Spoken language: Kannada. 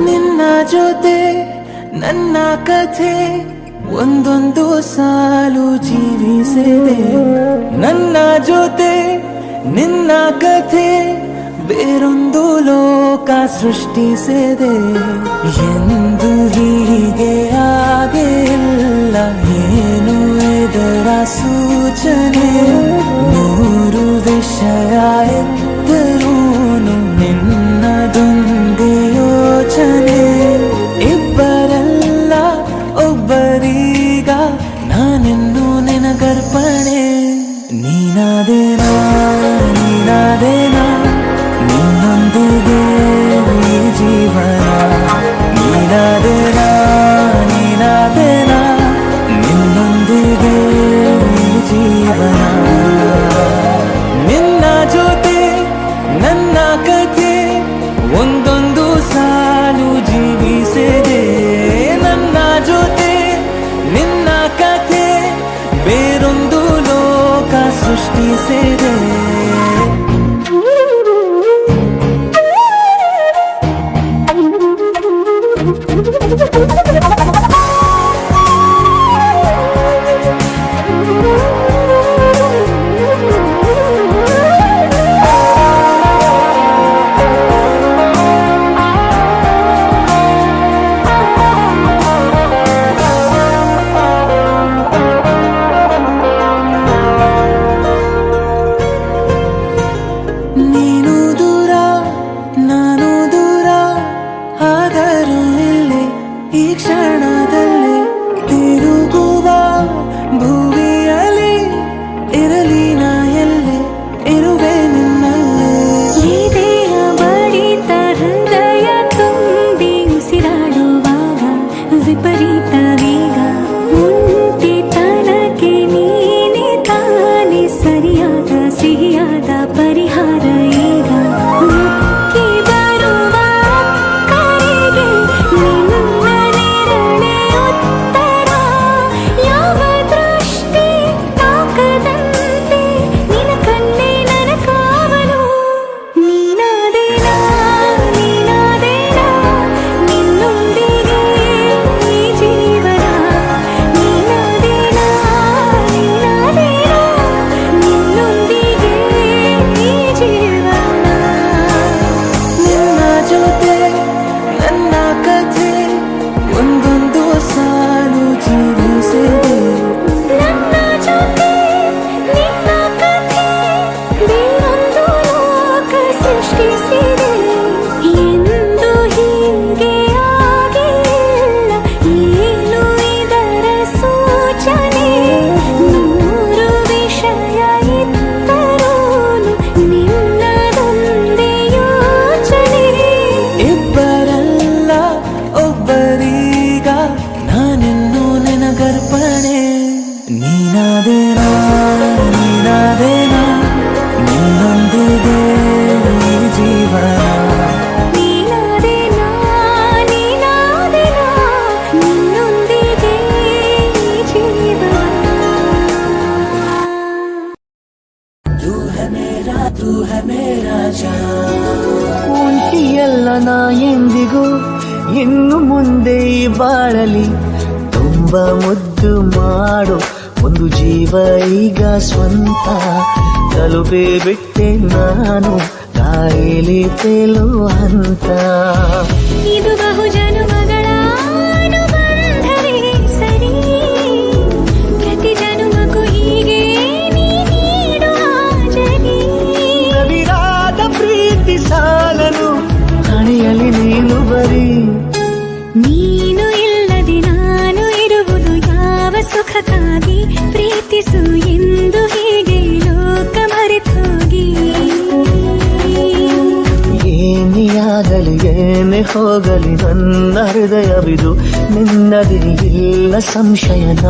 ನಿನ್ನ ಜೊತೆ ನನ್ನ ಕಥೆ ಒಂದೊಂದು ಸಾಲು ಜೀವಿಸಿದೆ. ನನ್ನ ಜೊತೆ ನಿನ್ನ ಕಥೆ ಬೇರೊಂದು ಲೋಕ ಸೃಷ್ಟಿಸಿದೆ. ಎಂದು ಹೀಗೆ ಆಗಿಲ್ಲ, ಏನು ಇದರ ಸೂಚನೆ? ನೂರು ವಿಷಯ ಎತ್ತರೂನು ನಿನ್ನದೊಂದೇ ಯೋಚನೆ. ಇಬ್ಬರಲ್ಲ ಒಬ್ಬರೀಗ ನಾನೆನ್ನು ನಿನಗರ್ಪಣೆ. ನೀನಾದೇನಾ ನೀನಾದೇನಾ ನಿನ್ನೊಂದಿಗೆ ಈ ಜೀವನ. ನೀನಾದೇನಾ ನೀನಾದೇನಾ ನಿನ್ನೊಂದಿಗೆ ಈ ಜೀವನ. ನಿನ್ನ ಜೊತೆ ನನ್ನ ಕಥೆ ಒಂದೊಂದು ಸಾಲು ಜೀವಿಸಿದೆ. ನನ್ನ ಜೊತೆ ನಿನ್ನ ಕಥೆ ಬೇರೊಂದು ಲೋಕ ಸೃಷ್ಟಿಸಿದೆ. ನೀನು ದೂರ ನಾನು ದೂರ ಆದರೂ ಇಲ್ಲಿ ಈ ಕ್ಷಣದಲ್ಲಿ ತಿರುಗುವ ಭೂಮಿಯಲ್ಲಿ ಇರಲಿ ನಾ ಎಲ್ಲೆ ಇರುವೆ ನಿನ್ನಲ್ಲೇ. ಈ ದೇಹ ಬಡಿತ ಹೃದಯ ತುಂಬಿ ಉಸಿರಾಡುವಾಗ ವಿಪರೀತ ವೇಗ ಒಂಟಿತನಕ್ಕೆ ನೀನೆ ತಾನೆ ಸರಿಯಾದ ಸಿಹಿಯಾದ ಪರಿಹಾರ. ಈಗ ಉಕ್ಕಿ ಬರುವ ಕರೆಗೆ ನಿನ್ನ ನೆರಳೆ ಉತ್ತರ. ಯಾವ ದೃಷ್ಟಿ ತಾಕದಂತೆ ನಿನ ಕಣ್ಣೆ ನನ್ನ ಕಾವಲು. ನೀನಾದೇನಾ ನೀನಾದೇನಾ ನಿನ್ನೊಂದಿಗೆ ಈ ಜೀವನ. ನೀನಾದೇನಾ ನೀನಾದೇನಾ ನಿನ್ನೊಂದಿಗೆ ಈ ಜೀವನ. ನಿನ್ನ ಜೊತೆ ನನ್ನ ಕಥೆ ಒಂದೊಂದು ಸಾಲು ಜೀವಿಸಿದೆ. ನನ್ನ ಜೊತೆ ನಿನ್ನ ಕಥೆ ಬೇರೊಂದು ಲೋಕ ಸೃಷ್ಟಿಸಿದೆ. ಎಂದು ಹೀಗೆ ಆಗಿಲ್ಲ, ಏನು ಇದರ ಸೂಚನೆ? ನೂರು ವಿಷಯ ಇತ್ತರೂನು ನಿನ್ನದೊಂದೇ ಯೋಚನೆ. ಇಬ್ಬರಲ್ಲ ಒಬ್ಬರೀಗ ನಾನೆನ್ನು ನಿನಗರ್ಪಣೆ. ನೀನಾದೇನಾ ನೀನಾದೇನಾ ನಿನ್ನೊಂದಿಗೆ ಈ ಜೀವನ. ನೀನಾದೇನಾ ನೀನಾದೇನಾ ನಿನ್ನೊಂದಿಗೆ ಈ ಜೀವನ. तू है मेरा जान. ಒಂಟಿಯಲ್ಲ ನಾ ಎಂದಿಗೂ, ಇನ್ನು ಮುಂದೆ ಈ ಬಾಳಲಿ ತುಂಬ ಮುದ್ದು ಮಾಡು ಒಂದು ಜೀವ ಈಗ ಸ್ವಂತ. ತಲುಪೇ ಬಿಟ್ಟೆ ನಾನು ಕಾಯಿಲೆ ತೇಲುವ ಹಂತ. ಇದು ಬಹು ಜನುಮಗಳ ಅನುಬಂಧವೇ ಸರಿ. ಪ್ರತಿ ಜನುಮಕ್ಕೂ ಹೀಗೆ ನೀ ನೀಡುವ ಜನಿ. ನವಿರಾದ ಪ್ರೀತಿ ಸಾಲನು ಹಣೆಯಲ್ಲಿ ನೀನು ಬರೀ. ನೀನು ಇಲ್ಲದೆ ನಾನು ಇರುವುದು ಯಾವ ಸುಖಕ್ಕಾಗಿ? ಪ್ರೀತಿಸು ಎಂದು ಹೀಗೆ ಲೋಕ ಮರೆತೋಗಿ. ಏನೇ ಆಗಲಿ ಏನೇ ಹೋಗಲಿ ನನ್ನ ಹೃದಯವಿದು ನಿನ್ನದೇ ಇಲ್ಲ ಸಂಶಯನ.